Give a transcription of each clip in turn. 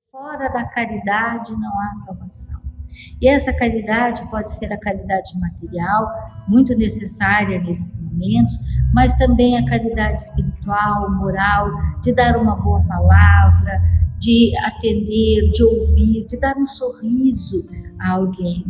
Fora da caridade não há salvação. E essa caridade pode ser a caridade material, muito necessária nesses momentos, mas também a caridade espiritual, moral, de dar uma boa palavra, de atender, de ouvir, de dar um sorriso a alguém.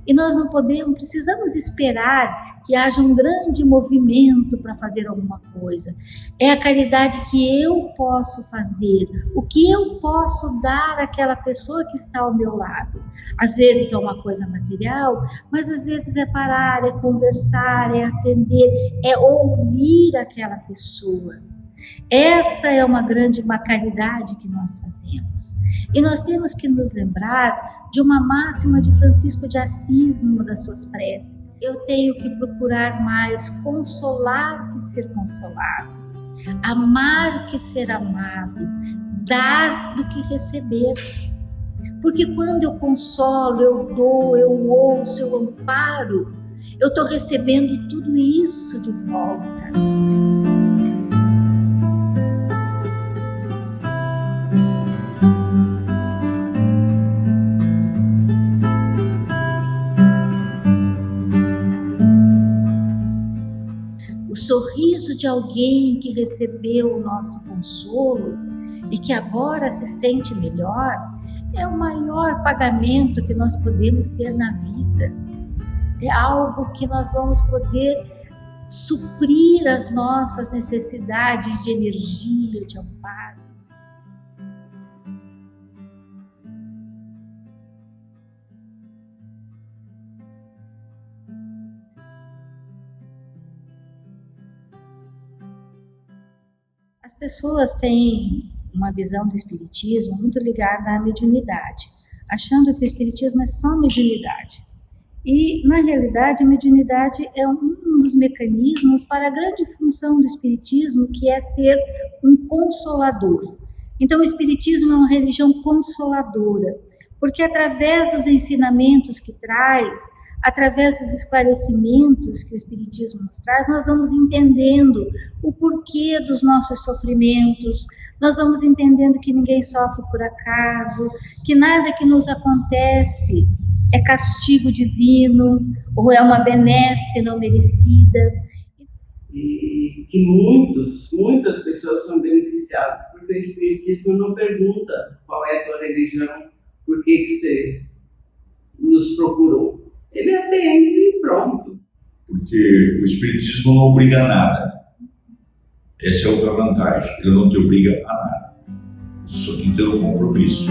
E nós não precisamos esperar que haja um grande movimento para fazer alguma coisa. É a caridade que eu posso fazer, o que eu posso dar àquela pessoa que está ao meu lado. Às vezes é uma coisa material, mas às vezes é parar, é conversar, é atender, é ouvir aquela pessoa. Essa é uma caridade que nós fazemos. E nós temos que nos lembrar de uma máxima de Francisco de Assis, numa das suas preces. Eu tenho que procurar mais consolar que ser consolado, amar que ser amado, dar do que receber. Porque quando eu consolo, eu dou, eu ouço, eu amparo, eu estou recebendo tudo isso de volta. O sorriso de alguém que recebeu o nosso consolo e que agora se sente melhor é o maior pagamento que nós podemos ter na vida. É algo que nós vamos poder suprir as nossas necessidades de energia, de amparo. As pessoas têm uma visão do espiritismo muito ligada à mediunidade, achando que o espiritismo é só mediunidade. E, na realidade, a mediunidade é um dos mecanismos para a grande função do espiritismo, que é ser um consolador. Então, o espiritismo é uma religião consoladora, porque através dos ensinamentos que traz, através dos esclarecimentos que o espiritismo nos traz, nós vamos entendendo o porquê dos nossos sofrimentos, nós vamos entendendo que ninguém sofre por acaso, que nada que nos acontece é castigo divino ou é uma benesse não merecida. E que muitas pessoas são beneficiadas, porque o espiritismo não pergunta qual é a tua religião, por que você nos procurou. Ele atende e pronto. Porque o espiritismo não obriga a nada. Essa é outra vantagem. Ele não te obriga a nada. Só tem que ter um compromisso.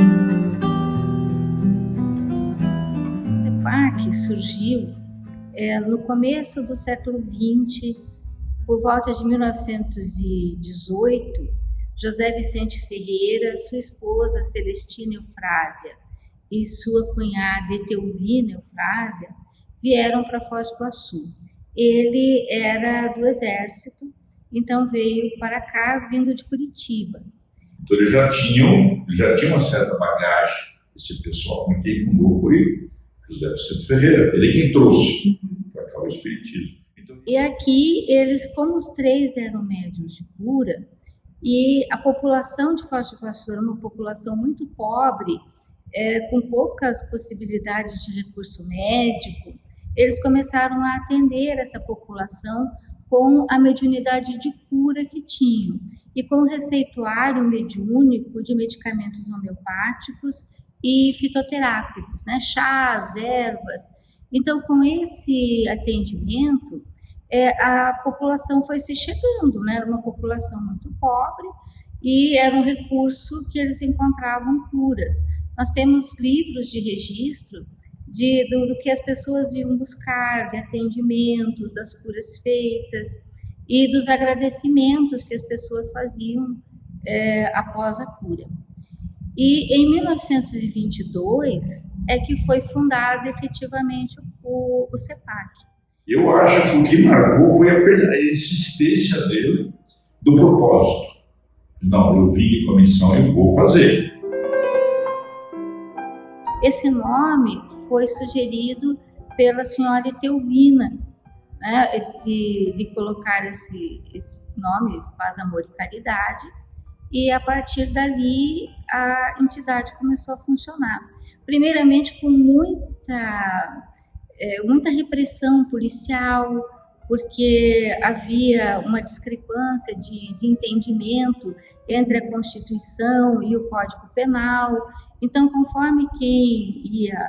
O CEPAC surgiu no começo do século XX, por volta de 1918. José Vicente Ferreira, sua esposa Celestina Eufrásia e sua cunhada Etelvina Eufrásia vieram para Foz do Iguaçu. Ele era do exército, então veio para cá vindo de Curitiba. Então eles já tinham uma certa bagagem, esse pessoal. Quem fundou foi José Vicente Ferreira, ele quem trouxe para cá o espiritismo. Então... E aqui eles, como os três eram médiuns de cura, e a população de Foz do Iguaçu era uma população muito pobre, com poucas possibilidades de recurso médico, eles começaram a atender essa população com a mediunidade de cura que tinham e com o receituário mediúnico de medicamentos homeopáticos e fitoterápicos, né? Chás, ervas. Então, com esse atendimento, a população foi se chegando, né? Era uma população muito pobre e era um recurso que eles encontravam curas. Nós temos livros de registro do que as pessoas iam buscar, de atendimentos, das curas feitas e dos agradecimentos que as pessoas faziam após a cura. E em 1922 é que foi fundado efetivamente o CEPAC. Eu acho que o que marcou foi a insistência dele do propósito. Não, eu vim com a missão e vou fazer. Esse nome foi sugerido pela senhora Etelvina, né, de colocar esse nome, Paz, Amor e Caridade, e a partir dali a entidade começou a funcionar. Primeiramente com muita repressão policial, porque havia uma discrepância de entendimento entre a Constituição e o Código Penal. Então, conforme quem ia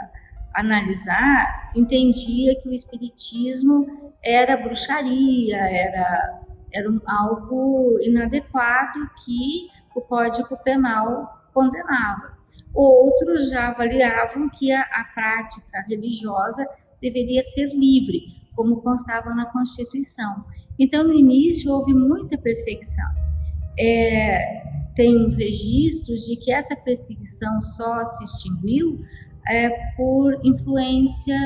analisar, entendia que o espiritismo era bruxaria, era algo inadequado que o Código Penal condenava. Outros já avaliavam que a prática religiosa deveria ser livre, como constava na Constituição. Então, no início, houve muita perseguição. Tem uns registros de que essa perseguição só se extinguiu por influência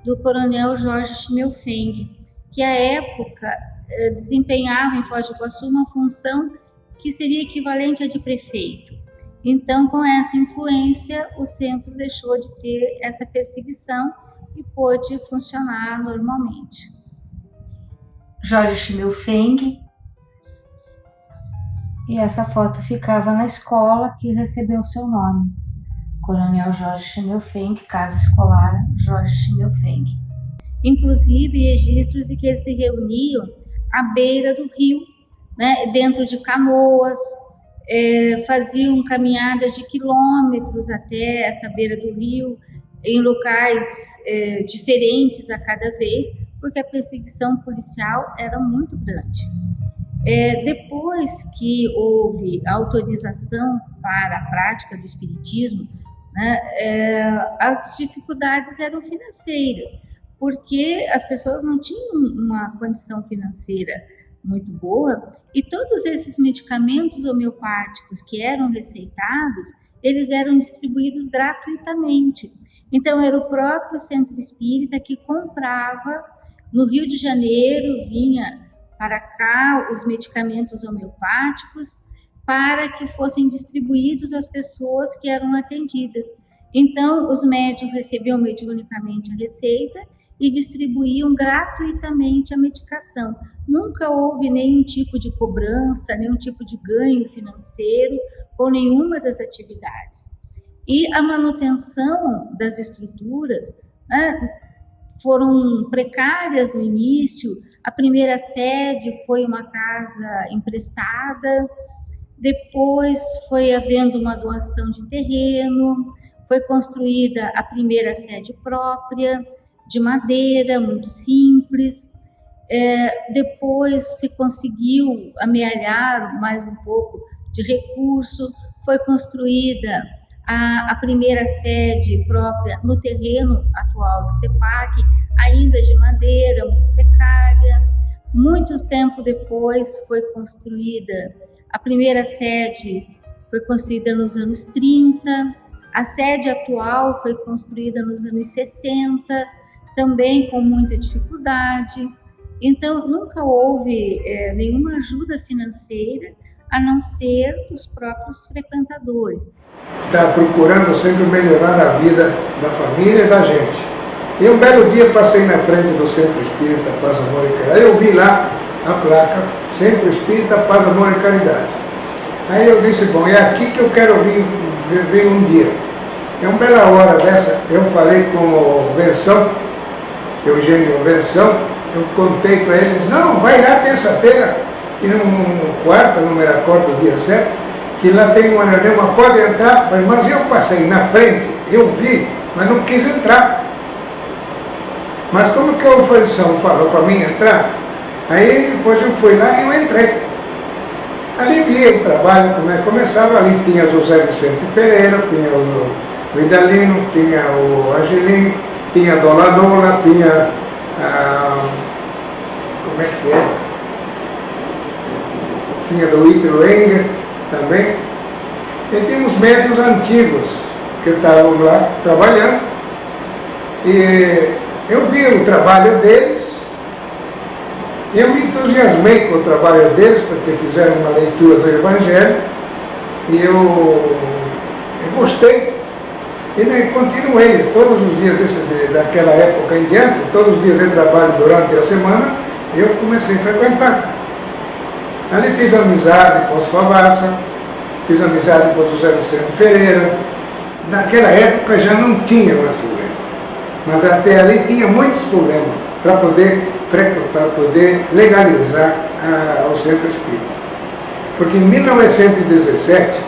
do coronel Jorge Schimmelfennig, que à época desempenhava em Foz do Iguaçu uma função que seria equivalente à de prefeito. Então, com essa influência, o centro deixou de ter essa perseguição e pôde funcionar normalmente. Jorge Schimmelfennig, e essa foto ficava na escola que recebeu seu nome, Coronel Jorge Schimmelfennig, Casa Escolar Jorge Schimmelfennig. Inclusive registros de que eles se reuniam à beira do rio, né, dentro de canoas, faziam caminhadas de quilômetros até essa beira do rio, em locais diferentes a cada vez, porque a perseguição policial era muito grande. Depois que houve autorização para a prática do espiritismo, né, as dificuldades eram financeiras, porque as pessoas não tinham uma condição financeira muito boa e todos esses medicamentos homeopáticos que eram receitados, eles eram distribuídos gratuitamente. Então, era o próprio centro espírita que comprava no Rio de Janeiro, vinha para cá os medicamentos homeopáticos para que fossem distribuídos às pessoas que eram atendidas. Então, os médiuns recebiam mediunicamente a receita e distribuíam gratuitamente a medicação. Nunca houve nenhum tipo de cobrança, nenhum tipo de ganho financeiro ou nenhuma das atividades. E a manutenção das estruturas, né, foram precárias no início. A primeira sede foi uma casa emprestada, depois foi havendo uma doação de terreno, foi construída a primeira sede própria, de madeira, muito simples. Depois se conseguiu amealhar mais um pouco de recurso, foi construída a primeira sede própria no terreno atual de CEPAC, ainda de madeira, muito precária. Muitos tempos depois foi construída a primeira sede, foi construída nos anos 30, a sede atual foi construída nos anos 60, também com muita dificuldade. Então, nunca houve nenhuma ajuda financeira, a não ser dos próprios frequentadores. Está procurando sempre melhorar a vida da família e da gente. E um belo dia passei na frente do Centro Espírita Paz, Amor e Caridade. Eu vi lá a placa, Centro Espírita Paz, Amor e Caridade. Aí eu disse, bom, é aqui que eu quero vir um dia. É uma bela hora dessa, eu falei com o Venção, Eugênio Venção, eu contei para eles, não, vai lá terça-feira, e no quarto, não me recordo o dia certo, que lá tem uma reunião, pode entrar, mas eu passei na frente, eu vi, mas não quis entrar. Mas como que a oposição falou para mim entrar, aí depois eu fui lá e eu entrei. Ali vi o trabalho, como é que começava, ali tinha José Vicente Pereira, tinha o Idalino, tinha o Angelino, tinha a Dona Lola, tinha como é que é? Tinha do Ítalo Enger também. E tinha os médicos antigos que estavam lá trabalhando. E eu vi o trabalho deles, e eu me entusiasmei com o trabalho deles, porque fizeram uma leitura do Evangelho, e eu gostei. E daí continuei todos os dias daquela época em diante, todos os dias de trabalho durante a semana, eu comecei a frequentar. Ali fiz amizade com os Favassa, fiz amizade com o José Vicente Ferreira. Naquela época já não tinha mais problema, mas até ali tinha muitos problemas para poder legalizar o centro espírita. Porque em 1917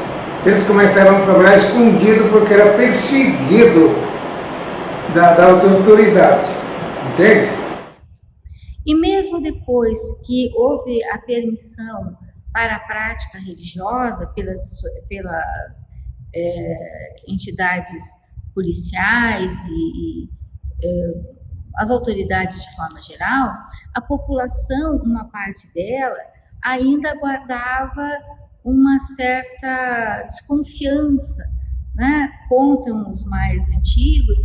eles começaram a trabalhar escondido porque era perseguido da autoridade, entende? E mesmo depois que houve a permissão para a prática religiosa pelas entidades policiais e as autoridades de forma geral, a população, uma parte dela, ainda guardava uma certa desconfiança, né? Contam os mais antigos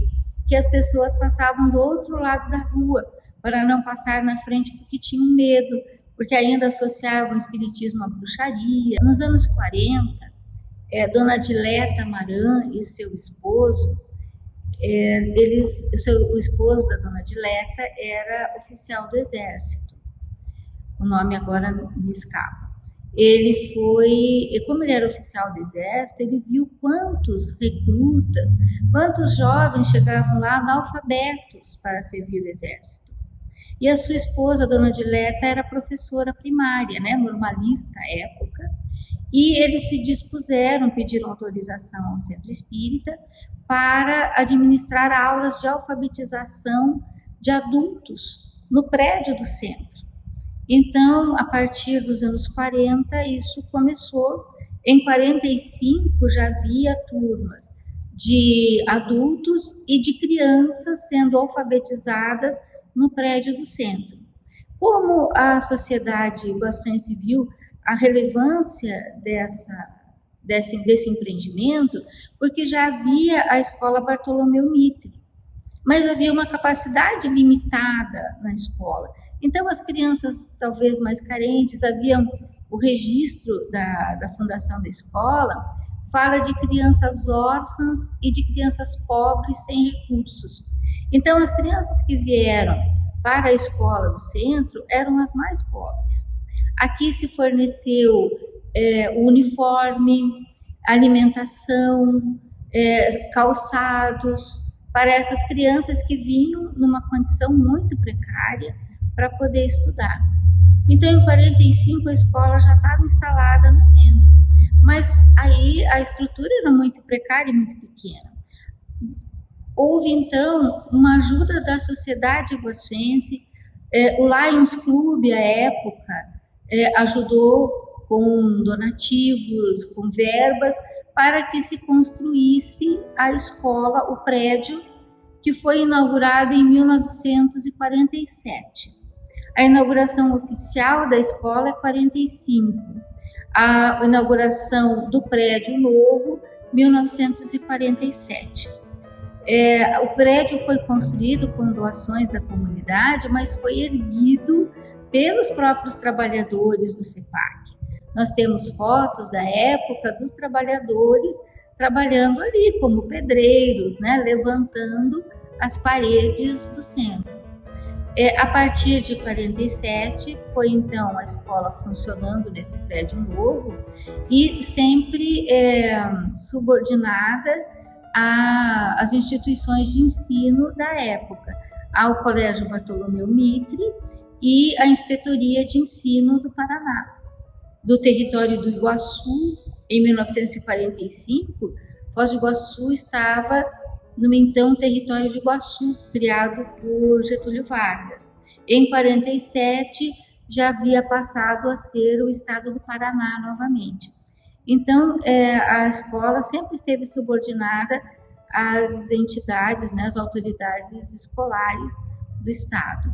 que as pessoas passavam do outro lado da rua para não passar na frente porque tinham medo, porque ainda associavam o espiritismo à bruxaria. Nos anos 40, Dona Dileta Maran e seu esposo, o esposo da Dona Dileta era oficial do Exército, o nome agora me escapa. Como ele era oficial do Exército, ele viu quantos recrutas, quantos jovens chegavam lá analfabetos para servir o Exército. E a sua esposa, a Dona Dileta, era professora primária, né, normalista à época, e eles se dispuseram, pediram autorização ao Centro Espírita para administrar aulas de alfabetização de adultos no prédio do centro. Então, a partir dos anos 40, isso começou. Em 45 já havia turmas de adultos e de crianças sendo alfabetizadas no prédio do centro. Como a sociedade guaçuense viu a relevância desse empreendimento, porque já havia a escola Bartolomeu Mitre, mas havia uma capacidade limitada na escola. Então, as crianças talvez mais carentes, haviam o registro da fundação da escola, fala de crianças órfãs e de crianças pobres sem recursos. Então, as crianças que vieram para a escola do centro eram as mais pobres. Aqui se forneceu o uniforme, alimentação, calçados para essas crianças que vinham numa condição muito precária para poder estudar. Então, em 45, a escola já estava instalada no centro, mas aí a estrutura era muito precária e muito pequena. Houve, então, uma ajuda da sociedade guaçuense, o Lions Club, à época, ajudou com donativos, com verbas, para que se construísse a escola, o prédio, que foi inaugurado em 1947. A inauguração oficial da escola é 45. A inauguração do prédio novo, 1947. O prédio foi construído com doações da comunidade, mas foi erguido pelos próprios trabalhadores do CEPAC. Nós temos fotos da época dos trabalhadores trabalhando ali como pedreiros, né, levantando as paredes do centro. A partir de 47, foi então a escola funcionando nesse prédio novo e sempre subordinada às instituições de ensino da época, ao Colégio Bartolomeu Mitre e à Inspetoria de Ensino do Paraná. Do território do Iguaçu, em 1945, Foz do Iguaçu estava no então território de Iguaçu, criado por Getúlio Vargas. Em 47, já havia passado a ser o estado do Paraná novamente. Então, a escola sempre esteve subordinada às entidades, né, às autoridades escolares do estado.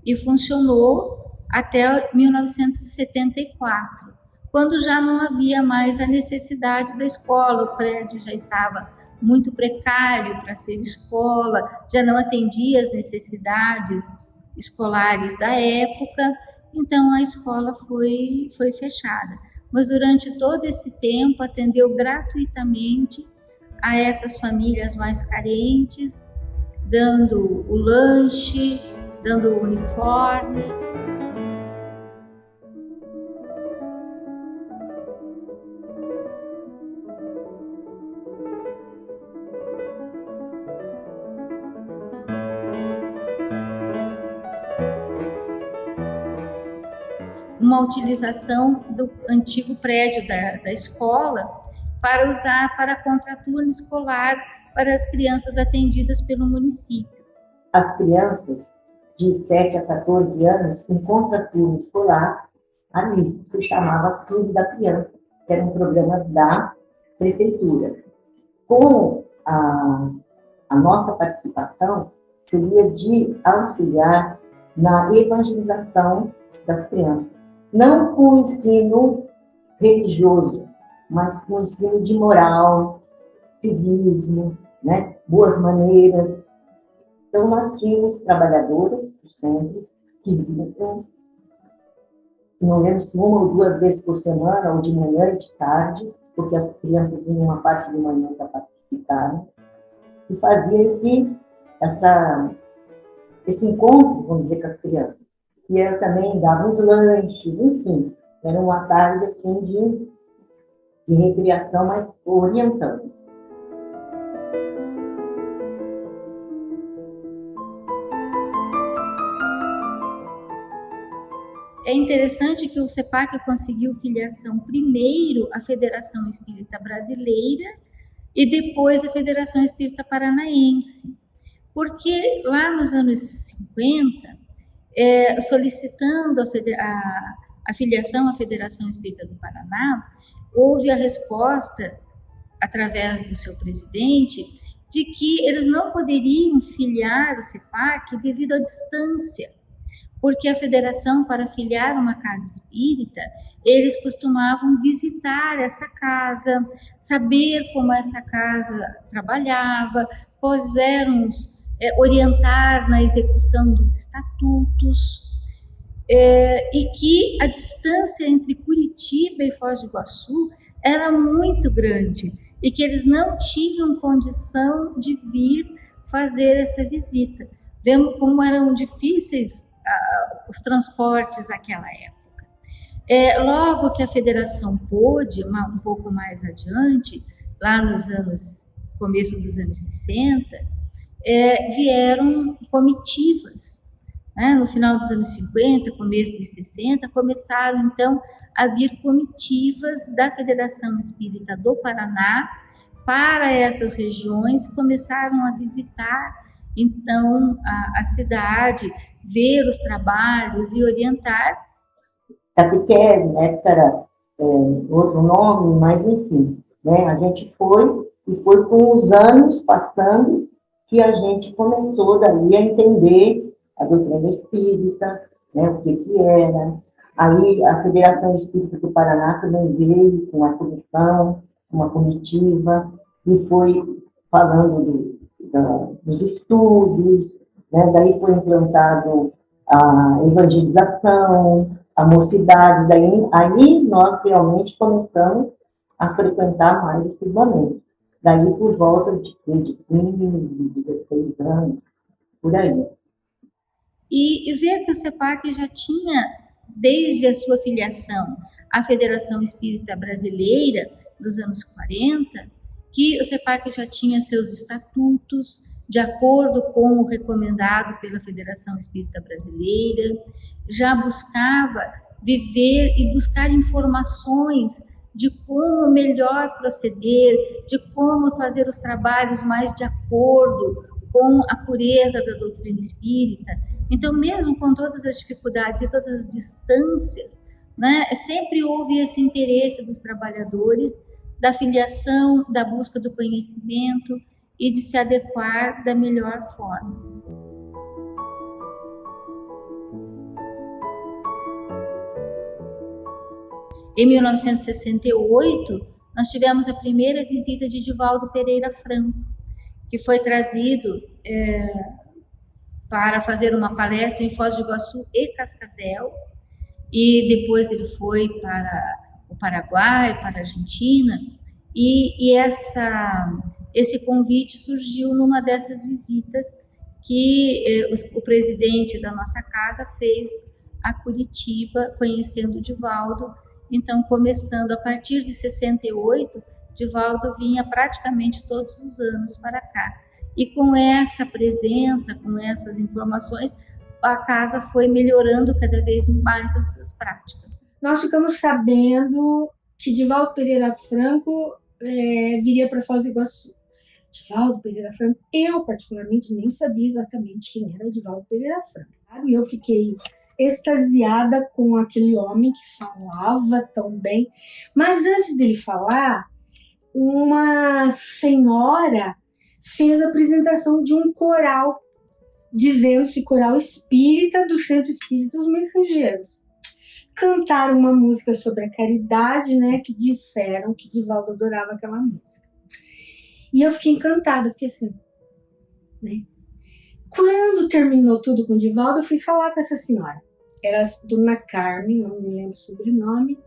E funcionou até 1974, quando já não havia mais a necessidade da escola, o prédio já estava muito precário para ser escola, já não atendia as necessidades escolares da época, então a escola foi fechada. Mas durante todo esse tempo atendeu gratuitamente a essas famílias mais carentes, dando o lanche, dando o uniforme. uma utilização do antigo prédio da escola para usar para contraturno escolar para as crianças atendidas pelo município. As crianças de 7 a 14 anos, em contraturno escolar, ali se chamava Clube da Criança, que era um programa da prefeitura. Com a nossa participação, seria de auxiliar na evangelização das crianças. Não com o ensino religioso, mas com o ensino de moral, civismo, né? Boas maneiras. Então, nós tínhamos trabalhadoras do centro que vinham, não lembro se 1 ou 2 vezes por semana, ou de manhã e de tarde, porque as crianças vinham uma parte de manhã para participar, e fazia esse encontro, vamos dizer, com as crianças. E ela também dava os lanches, enfim, era uma tarde assim de recreação, mas orientando. É interessante que o CEPAC conseguiu filiação primeiro à Federação Espírita Brasileira e depois à Federação Espírita Paranaense, porque lá nos anos 50, solicitando a filiação à Federação Espírita do Paraná, houve a resposta, através do seu presidente, de que eles não poderiam filiar o CEPAC devido à distância, porque a federação, para filiar uma casa espírita, eles costumavam visitar essa casa, saber como essa casa trabalhava, quais eram orientar na execução dos estatutos, e que a distância entre Curitiba e Foz do Iguaçu era muito grande e que eles não tinham condição de vir fazer essa visita. Vemos como eram difíceis os transportes naquela época. Logo que a federação pôde, um pouco mais adiante, lá começo dos anos 60, vieram comitivas. No final dos anos 50, começo dos 60, começaram então a vir comitivas da Federação Espírita do Paraná para essas regiões, começaram a visitar então a cidade, ver os trabalhos e orientar. Catequese, na época era outro nome, mas enfim, né? A gente foi com os anos passando que a gente começou daí a entender a doutrina espírita, né? O que era. Aí a Federação Espírita do Paraná também veio com a comissão, uma comitiva, e foi falando dos estudos, né? Daí foi implantado a evangelização, a mocidade, aí nós realmente começamos a frequentar mais esses momentos. Daí por volta de 15, 16 anos, por aí. E ver que o CEPAC já tinha, desde a sua filiação à Federação Espírita Brasileira, nos anos 40, que o CEPAC já tinha seus estatutos, de acordo com o recomendado pela Federação Espírita Brasileira, já buscava viver e buscar informações de como melhor proceder, de como fazer os trabalhos mais de acordo com a pureza da doutrina espírita. Então, mesmo com todas as dificuldades e todas as distâncias, né, sempre houve esse interesse dos trabalhadores da filiação, da busca do conhecimento e de se adequar da melhor forma. Em 1968, nós tivemos a primeira visita de Divaldo Pereira Franco, que foi trazido para fazer uma palestra em Foz do Iguaçu e Cascavel, e depois ele foi para o Paraguai, para a Argentina, e esse convite surgiu numa dessas visitas que o presidente da nossa casa fez a Curitiba, conhecendo o Divaldo. Então, começando a partir de 68, Divaldo vinha praticamente todos os anos para cá. E com essa presença, com essas informações, a casa foi melhorando cada vez mais as suas práticas. Nós ficamos sabendo que Divaldo Pereira Franco viria para Foz do Iguaçu. Divaldo Pereira Franco, eu particularmente nem sabia exatamente quem era Divaldo Pereira Franco. E eu fiquei extasiada com aquele homem que falava tão bem. Mas antes dele falar, uma senhora fez a apresentação de um coral, dizendo-se coral espírita do Centro Espírita Os Mensageiros. Cantaram uma música sobre a caridade, né, que disseram que Divaldo adorava aquela música. E eu fiquei encantada, porque assim, né? Quando terminou tudo com Divaldo, eu fui falar com essa senhora. Era Dona Carmen, não me lembro o sobrenome,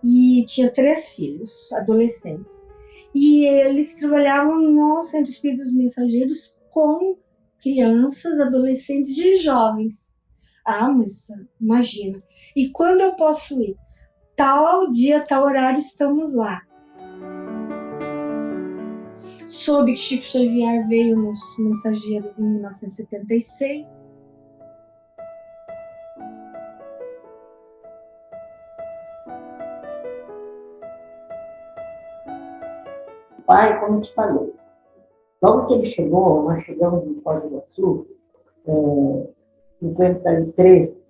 e tinha 3 filhos, adolescentes. E eles trabalhavam no Centro Espírita dos Mensageiros com crianças, adolescentes e jovens. Ah, mas imagina. E quando eu posso ir? Tal dia, tal horário, estamos lá. Soube que Chico Xavier veio nos Mensageiros em 1976. O pai, como eu te falei, logo que ele chegou, nós chegamos em Foz do Iguaçu, 53,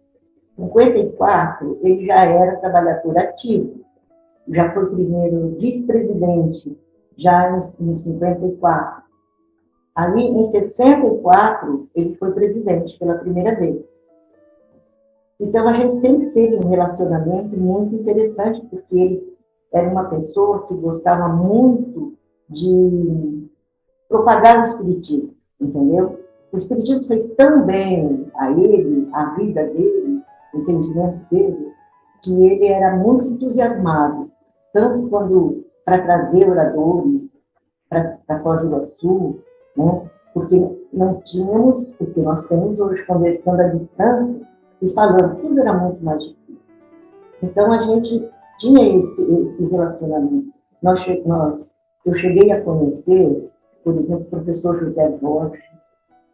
54, ele já era trabalhador ativo, já foi primeiro vice-presidente, já em 54. Ali, em 64, ele foi presidente pela primeira vez. Então, a gente sempre teve um relacionamento muito interessante, porque ele era uma pessoa que gostava muito de propagar o espiritismo, entendeu? O espiritismo fez tão bem a ele, a vida dele, o entendimento dele, que ele era muito entusiasmado, tanto quando para trazer oradores para Foz do Iguaçu, né? Porque não tínhamos, porque nós temos hoje, conversando à distância e falando, tudo era muito mais difícil. Então, a gente tinha esse relacionamento. Eu cheguei a conhecer, por exemplo, o professor José Borges,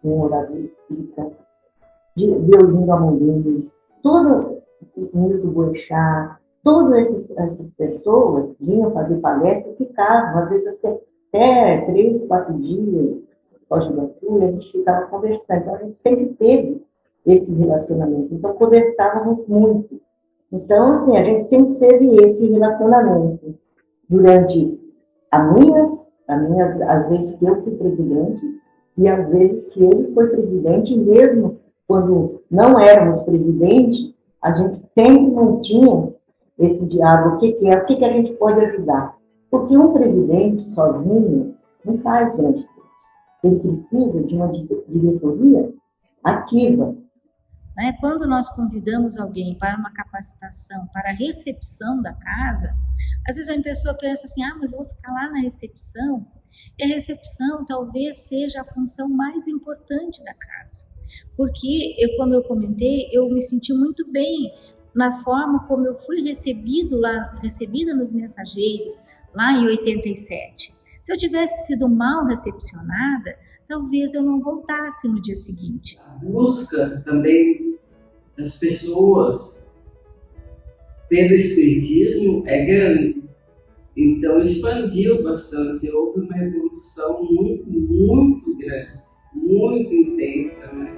um orador espírita, Deolino Amorim, todo o Milton Boechat, todas essas pessoas vinham fazer palestra e ficavam, às vezes até 3, 4 dias, Foz do Iguaçu, e a gente ficava conversando. Então, a gente sempre teve esse relacionamento. Então, conversávamos muito. Então, assim, a gente sempre teve esse relacionamento. Durante as vezes que eu fui presidente, e às vezes que ele foi presidente, mesmo quando não éramos presidente, a gente sempre mantinha esse diálogo, o que a gente pode ajudar. Porque um presidente sozinho não faz grande coisa. Ele precisa de uma diretoria ativa. Quando nós convidamos alguém para uma capacitação, para a recepção da casa, às vezes a pessoa pensa assim, mas eu vou ficar lá na recepção, e a recepção talvez seja a função mais importante da casa. Porque, como eu comentei, eu me senti muito bem na forma como eu fui recebida nos Mensageiros, lá em 87. Se eu tivesse sido mal recepcionada, talvez eu não voltasse no dia seguinte. A busca também das pessoas pelo espiritismo é grande. Então, expandiu bastante. Houve uma evolução muito, muito grande, muito intensa, né?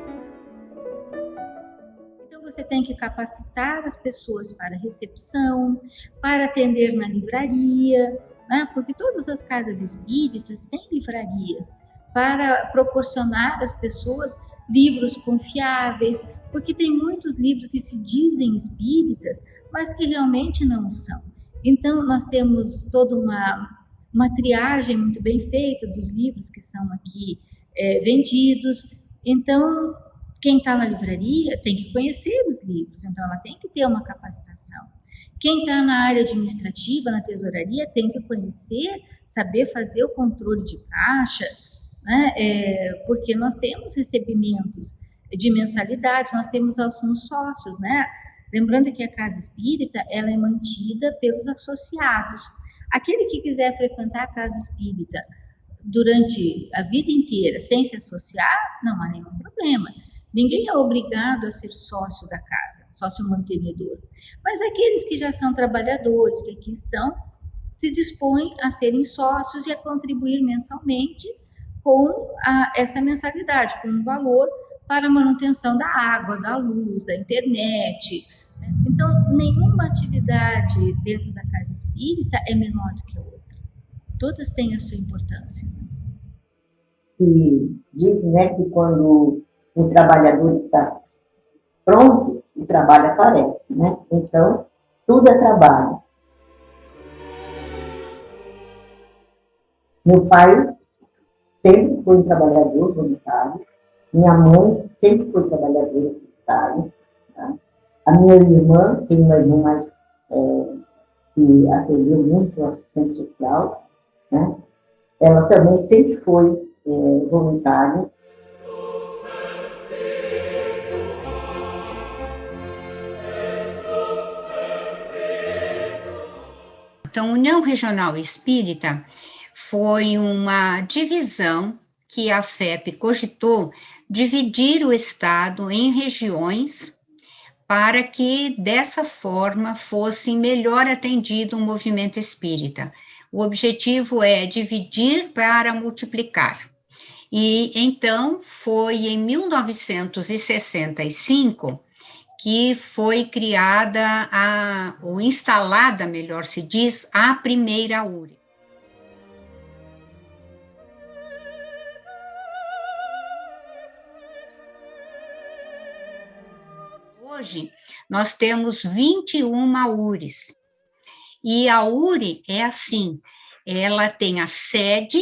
Então, você tem que capacitar as pessoas para recepção, para atender na livraria, né? Porque todas as casas espíritas têm livrarias para proporcionar às pessoas livros confiáveis, porque tem muitos livros que se dizem espíritas, mas que realmente não são. Então, nós temos toda uma triagem muito bem feita dos livros que são aqui vendidos. Então, quem está na livraria tem que conhecer os livros, então ela tem que ter uma capacitação. Quem está na área administrativa, na tesouraria, tem que conhecer, saber fazer o controle de caixa, né? Porque nós temos recebimentos de mensalidades, nós temos alguns sócios, né? Lembrando que a casa espírita, ela é mantida pelos associados. Aquele que quiser frequentar a casa espírita durante a vida inteira sem se associar, não há nenhum problema. Ninguém é obrigado a ser sócio da casa, sócio mantenedor. Mas aqueles que já são trabalhadores, que aqui estão, se dispõem a serem sócios e a contribuir mensalmente com essa mensalidade, com um valor para a manutenção da água, da luz, da internet. Então, nenhuma atividade dentro da casa espírita é menor do que a outra. Todas têm a sua importância. E diz, né, que quando o trabalhador está pronto, o trabalho aparece, né? Então, tudo é trabalho. Meu pai sempre foi um trabalhador voluntário. Minha mãe sempre foi trabalhadora voluntária. Tá? A minha irmã, tem uma irmã mais que atendeu muito ao assistente social, né? Ela também sempre foi voluntária. Então, a União Regional Espírita foi uma divisão que a FEP cogitou dividir o Estado em regiões para que, dessa forma, fosse melhor atendido o movimento espírita. O objetivo é dividir para multiplicar. E, então, foi em 1965 que foi criada, ou instalada, melhor se diz, a primeira URI. Hoje, nós temos 21 URIs. E a URI é assim, ela tem a sede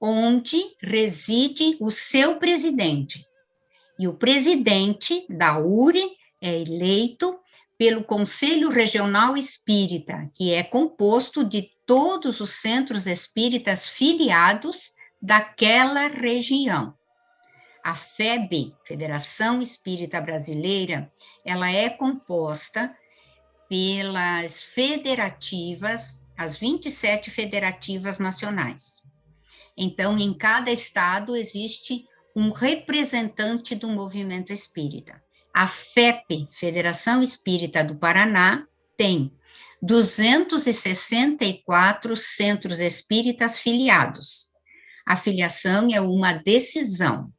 onde reside o seu presidente. E o presidente da URI é eleito pelo Conselho Regional Espírita, que é composto de todos os centros espíritas filiados daquela região. A FEB, Federação Espírita Brasileira, ela é composta pelas federativas, as 27 federativas nacionais. Então, em cada estado existe um representante do movimento espírita. A FEP, Federação Espírita do Paraná, tem 264 centros espíritas filiados. A filiação é uma decisão.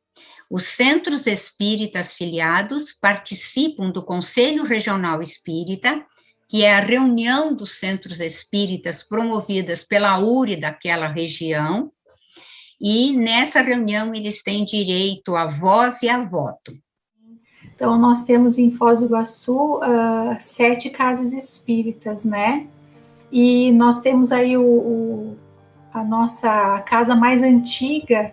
Os centros espíritas filiados participam do Conselho Regional Espírita, que é a reunião dos centros espíritas promovidas pela URI daquela região, e nessa reunião eles têm direito à voz e a voto. Então, nós temos em Foz do Iguaçu 7 casas espíritas, né? E nós temos aí a nossa casa mais antiga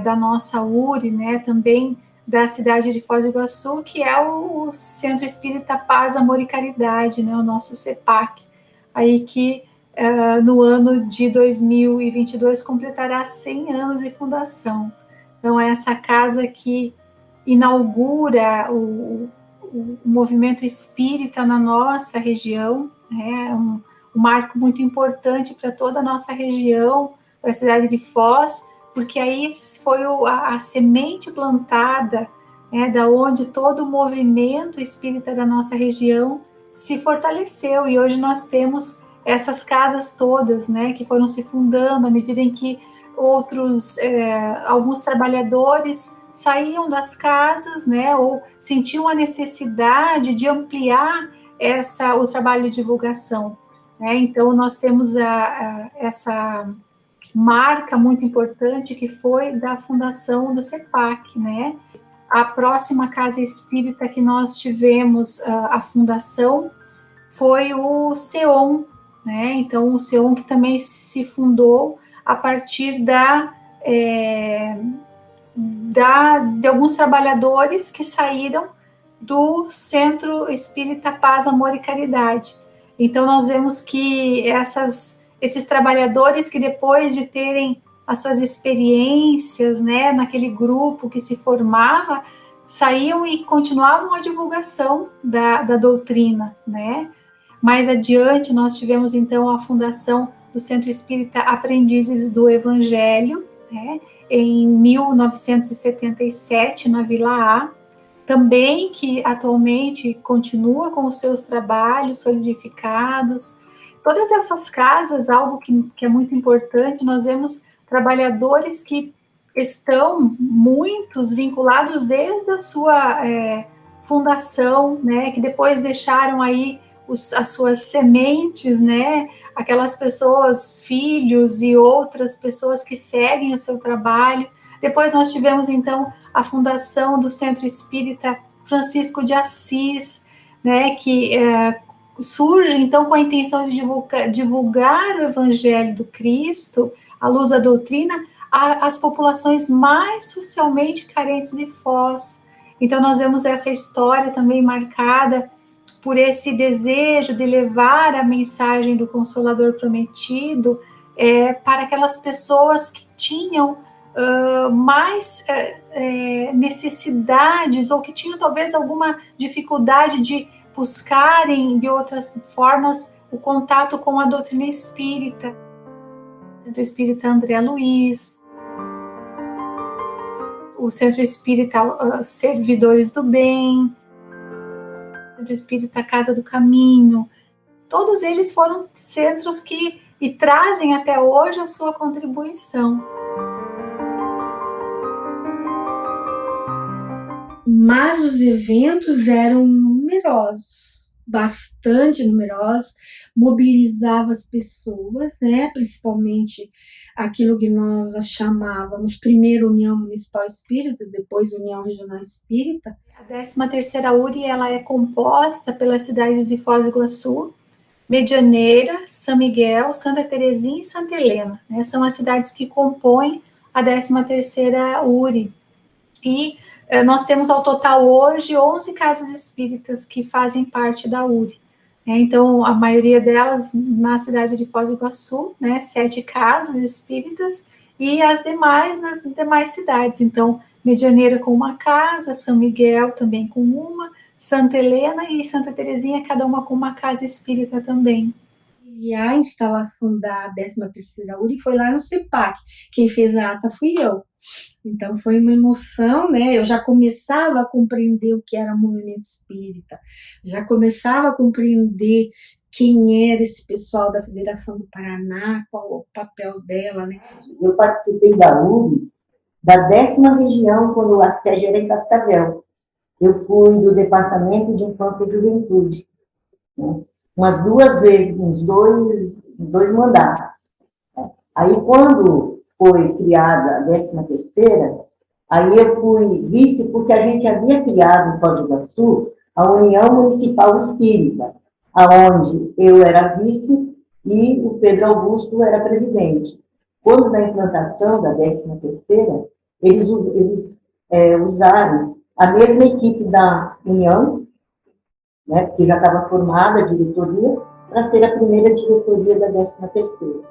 da nossa URI, né? Também da cidade de Foz do Iguaçu, que é o Centro Espírita Paz, Amor e Caridade, né? O nosso CEPAC, aí que no ano de 2022 completará 100 anos de fundação. Então, é essa casa que inaugura o movimento espírita na nossa região, né? Um marco muito importante para toda a nossa região, para a cidade de Foz, porque aí foi a semente plantada, né, da onde todo o movimento espírita da nossa região se fortaleceu, e hoje nós temos essas casas todas, né, que foram se fundando à medida em que alguns trabalhadores saíam das casas, né, ou sentiam a necessidade de ampliar o trabalho de divulgação, né? Então, nós temos essa marca muito importante que foi da fundação do CEPAC, né? A próxima casa espírita que nós tivemos a fundação foi o CEON, né? Então, o CEON que também se fundou a partir de alguns trabalhadores que saíram do Centro Espírita Paz, Amor e Caridade. Então, nós vemos que esses trabalhadores que depois de terem as suas experiências, né, naquele grupo que se formava, saíam e continuavam a divulgação da doutrina, né? Mais adiante, nós tivemos, então, a fundação do Centro Espírita Aprendizes do Evangelho, né, em 1977, na Vila A, também que atualmente continua com os seus trabalhos solidificados. Todas essas casas, algo que é muito importante, nós vemos trabalhadores que estão muitos vinculados desde a sua fundação, né, que depois deixaram aí as suas sementes, né, aquelas pessoas, filhos e outras pessoas que seguem o seu trabalho. Depois nós tivemos, então, a fundação do Centro Espírita Francisco de Assis, né, que surge, então, com a intenção de divulgar o Evangelho do Cristo, à luz da doutrina, às populações mais socialmente carentes de Foz. Então, nós vemos essa história também marcada por esse desejo de levar a mensagem do Consolador prometido para aquelas pessoas que tinham mais necessidades ou que tinham talvez alguma dificuldade de buscarem de outras formas o contato com a doutrina espírita. O Centro Espírita André Luiz, o Centro Espírita Servidores do Bem, o Centro Espírita Casa do Caminho. Todos eles foram centros que trazem até hoje a sua contribuição. Mas os eventos eram numerosos, bastante numerosos, mobilizava as pessoas, né? Principalmente aquilo que nós chamávamos primeiro União Municipal Espírita, depois União Regional Espírita. A 13ª URI ela é composta pelas cidades de Foz do Iguaçu, Medianeira, São Miguel, Santa Terezinha e Santa Helena, né? São as cidades que compõem a 13ª URI. E nós temos ao total hoje 11 casas espíritas que fazem parte da URI. Então, a maioria delas na cidade de Foz do Iguaçu, né, 7 casas espíritas, e as demais nas demais cidades. Então, Medianeira com uma casa, São Miguel também com uma, Santa Helena e Santa Terezinha, cada uma com uma casa espírita também. E a instalação da 13ª URI foi lá no CEPAC. Quem fez a ata fui eu. Então foi uma emoção, né? Eu já começava a compreender o que era o movimento espírita, já começava a compreender quem era esse pessoal da Federação do Paraná, qual o papel dela, né? Eu participei da URI, da 10ª região, quando a sede era em Cascavel. Eu fui do Departamento de Infância e Juventude, né? Umas 2 vezes, uns dois mandatos. Aí, quando foi criada a 13ª, aí eu fui vice, porque a gente havia criado em Foz do Iguaçu a União Municipal Espírita, aonde eu era vice e o Pedro Augusto era presidente. Quando na implantação da 13ª, eles usaram a mesma equipe da União, né, porque já estava formada a diretoria, para ser a primeira diretoria da 13ª.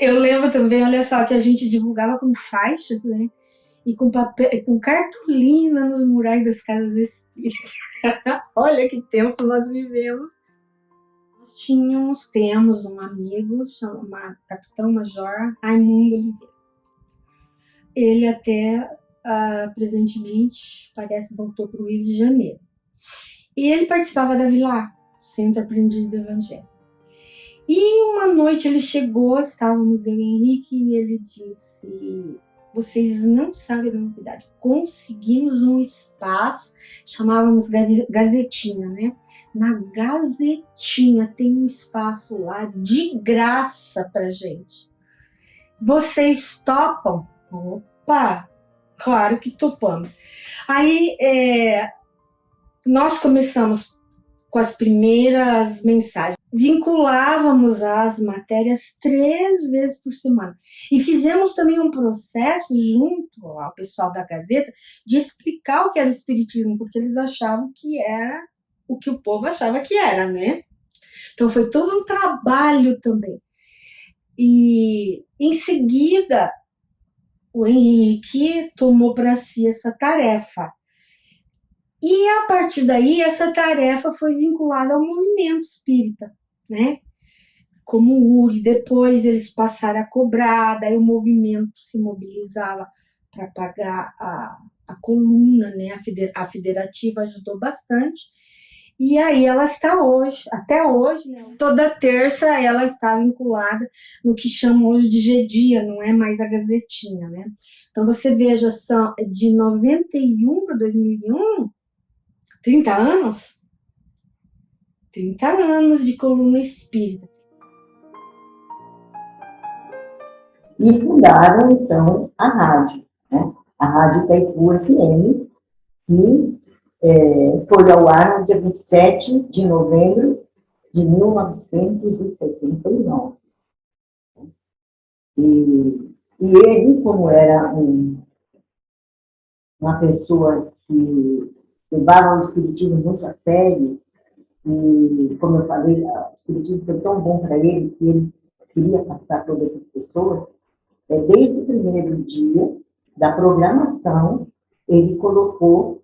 Eu lembro também, olha só, que a gente divulgava com faixas, né? E com papel, com cartolina nos murais das casas espíritas. Olha que tempo nós vivemos. Nós temos um amigo chamado Capitão Major Raimundo Oliveira. Ele até presentemente parece voltou para o Rio de Janeiro. E ele participava da Vila, Centro Aprendiz do Evangelho. E uma noite ele chegou, estávamos eu e Henrique, e ele disse: vocês não sabem da novidade, conseguimos um espaço, chamávamos Gazetinha, né? Na Gazetinha tem um espaço lá de graça pra gente. Vocês topam? Opa, claro que topamos. Aí nós começamos com as primeiras mensagens. Vinculávamos as matérias 3 vezes por semana. E fizemos também um processo junto ao pessoal da Gazeta de explicar o que era o espiritismo, porque eles achavam que era o que o povo achava que era, né? Então foi todo um trabalho também. E em seguida, o Henrique tomou para si essa tarefa. E a partir daí, essa tarefa foi vinculada ao movimento espírita, né? Como o URI, depois eles passaram a cobrar, daí o movimento se mobilizava para pagar a coluna, né? A federativa ajudou bastante. E aí ela está hoje, até hoje, né? Toda terça ela está vinculada no que chamam hoje de G-Dia, não é mais a Gazetinha, né? Então você veja, são de 91 para 2001, 30 anos? 30 anos de coluna espírita. E fundaram, então, a rádio, né? A Rádio Itaipu FM, que foi ao ar no dia 27 de novembro de 1979. E ele, como era uma pessoa que levava o espiritismo muito a sério, e, como eu falei, o espiritismo foi tão bom para ele que ele queria passar para todas essas pessoas. Desde o primeiro dia da programação, ele colocou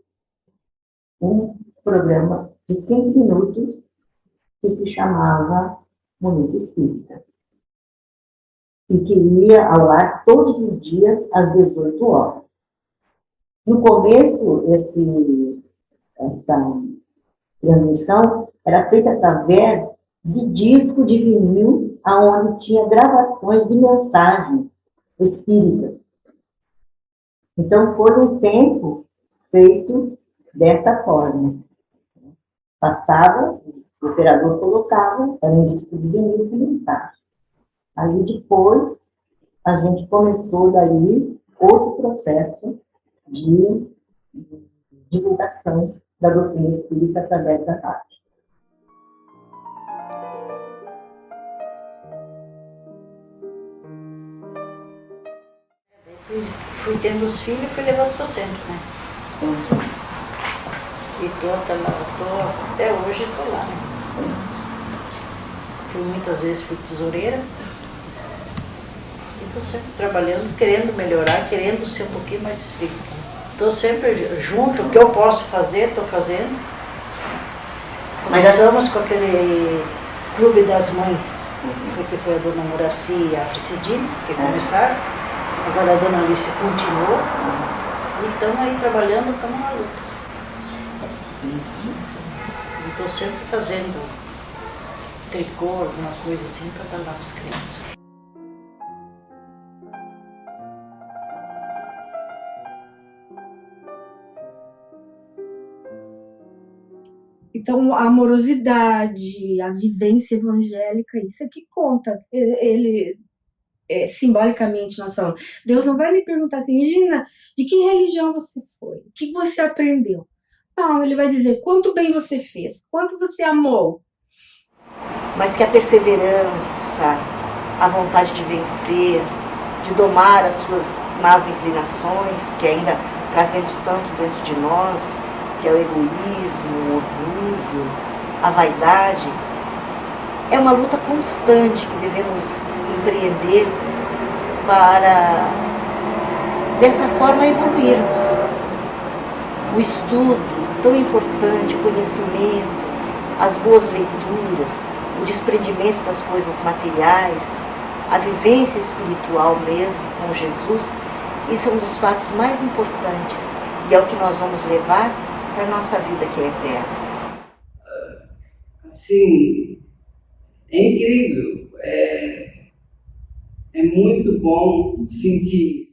um programa de 5 minutos que se chamava Momento Espírita, e que ia ao ar todos os dias às 18 horas. No começo, essa transmissão era feita através de disco de vinil, onde tinha gravações de mensagens espíritas. Então, foi um tempo feito dessa forma. Passava, o operador colocava, era um disco de vinil com mensagem. Aí, depois, a gente começou daí outro processo de divulgação da doutrina espírita através da rádio. Fui tendo os filhos e fui levando para o centro, né? E até hoje estou lá, né? Muitas vezes fui tesoureira. E estou sempre trabalhando, querendo melhorar, querendo ser um pouquinho mais espírita. Estou sempre junto, o que eu posso fazer, estou fazendo. Começamos com aquele Clube das Mães, que foi a dona Moraci e a Fricidine, que começaram. Agora a dona Alice continuou. E estamos aí trabalhando, estamos na luta. E estou sempre fazendo tricô, alguma coisa assim, para dar lá para as crianças. Então, a amorosidade, a vivência evangélica, isso é que conta. Ele simbolicamente, nós falamos. Deus não vai me perguntar assim, Regina, de que religião você foi? O que você aprendeu? Não, ele vai dizer quanto bem você fez, quanto você amou. Mas que a perseverança, a vontade de vencer, de domar as suas más inclinações, que ainda trazemos tanto dentro de nós, que é o egoísmo, o orgulho, a vaidade, é uma luta constante que devemos empreender para, dessa forma, evoluirmos. O estudo, tão importante, o conhecimento, as boas leituras, o desprendimento das coisas materiais, a vivência espiritual mesmo com Jesus, isso é um dos fatos mais importantes e é o que nós vamos levar para a nossa vida que é eterna. Sim, é incrível, é muito bom sentir